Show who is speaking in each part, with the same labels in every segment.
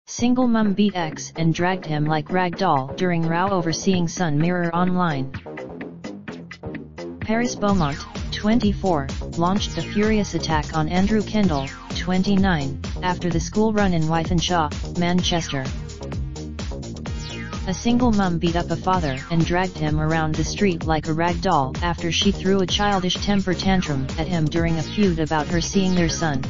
Speaker 1: Single mum beat ex and dragged him like rag doll during row over seeing son. Mirror Online. Paris Beaumont, 24, launched the furious attack on Andrew Kendall, 29, after the school run in Wythenshawe, Manchester. A single mum beat up a father and dragged him around the street like a rag doll after she threw a childish temper tantrum at him during a feud about her seeing their son.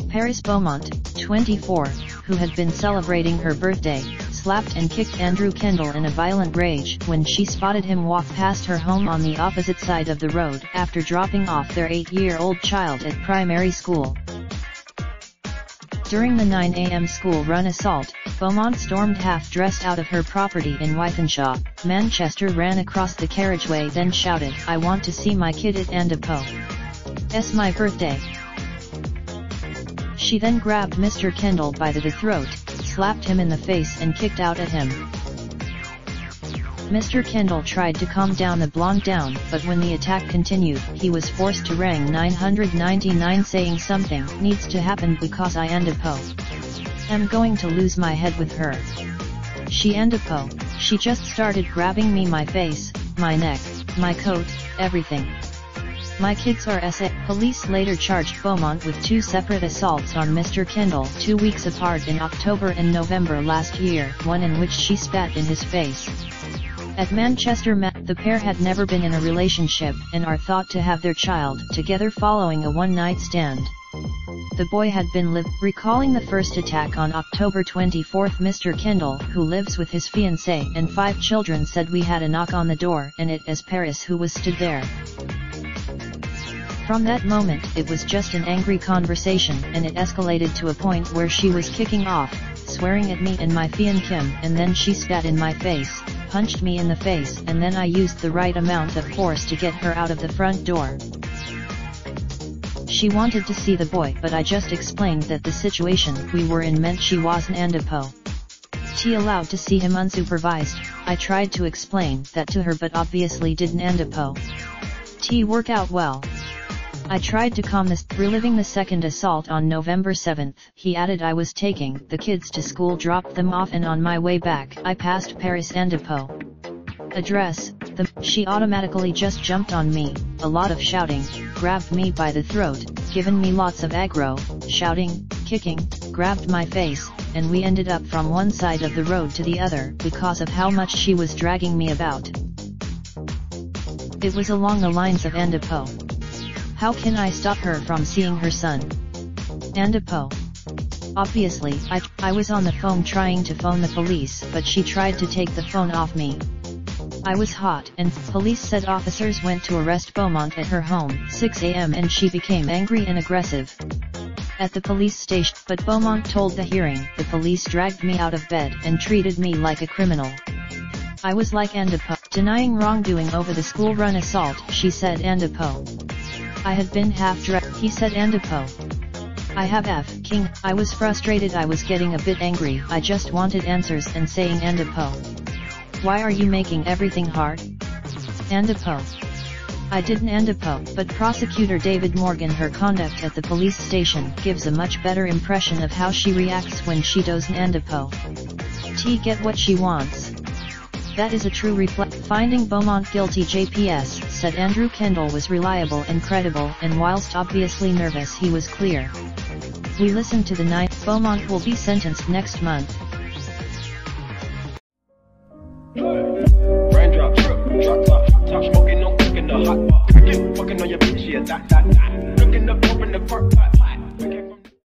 Speaker 1: Paris Beaumont, 24, who had been celebrating her birthday, slapped and kicked Andrew Kendall in a violent rage when she spotted him walk past her home on the opposite side of the road after dropping off their 8-year-old child at primary school. During the 9 a.m. school run assault, Beaumont stormed half-dressed out of her property in Wythenshawe, Manchester, ran across the carriageway, then shouted, "I want to see my kid at Andapo. It's my birthday." She then grabbed Mr. Kendall by the throat, slapped him in the face and kicked out at him. Mr. Kendall tried to calm down the blonde down, but when the attack continued, he was forced to ring 999 saying something needs to happen because I Andapo. I'm going to lose my head with her. She Andapo, she just started grabbing me, my face, my neck, my coat, everything. My kids are SA. Police later charged Beaumont with 2 separate assaults on Mr. Kendall 2 weeks apart in October and November last year, one in which she spat in his face. At Manchester, the pair had never been in a relationship and are thought to have their child together following a one-night stand. The boy had been recalling the first attack on October 24. Mr. Kendall, who lives with his fiancée and 5 children, said, "We had a knock on the door and it was Paris who was stood there. From that moment, it was just an angry conversation and it escalated to a point where she was kicking off, swearing at me and my fiancé Kim, and then she spat in my face, punched me in the face, and then I used the right amount of force to get her out of the front door. She wanted to see the boy, but I just explained that the situation we were in meant she wasn't Andapo. T allowed to see him unsupervised. I tried to explain that to her but obviously didn't Andapo. T work out well. I tried to calm this." Reliving the second assault on November 7, he added, "I was taking the kids to school, dropped them off, and on my way back, I passed Paris Andapo. Address, she automatically just jumped on me, a lot of shouting, grabbed me by the throat, given me lots of aggro, shouting, kicking, grabbed my face, and we ended up from one side of the road to the other because of how much she was dragging me about. It was along the lines of Andapo. How can I stop her from seeing her son? Andapo. Obviously, I was on the phone trying to phone the police, but she tried to take the phone off me. I was hot, and police said officers went to arrest Beaumont at her home, 6 a.m. and she became angry and aggressive at the police station, but Beaumont told the hearing, the police dragged me out of bed and treated me like a criminal. I was like Andapo." Denying wrongdoing over the school run assault, she said, "Andapo. I had been half-dressed," he said. "Andapo. I have King. I was frustrated, I was getting a bit angry, I just wanted answers and saying Andapo. Why are you making everything hard? Andapo. I didn't Andapo." But prosecutor David Morgan, her conduct at the police station gives a much better impression of how she reacts when she doesn't Andapo. T get what she wants. That is a true Finding Beaumont guilty, JPS said Andrew Kendall was reliable and credible, and whilst obviously nervous, he was clear. We listened to the night. Beaumont will be sentenced next month.
Speaker 2: Raindrop, truck top smoking, no cooking the hot pot. Fucking on your bitch, yeah, that. Looking up, open the park.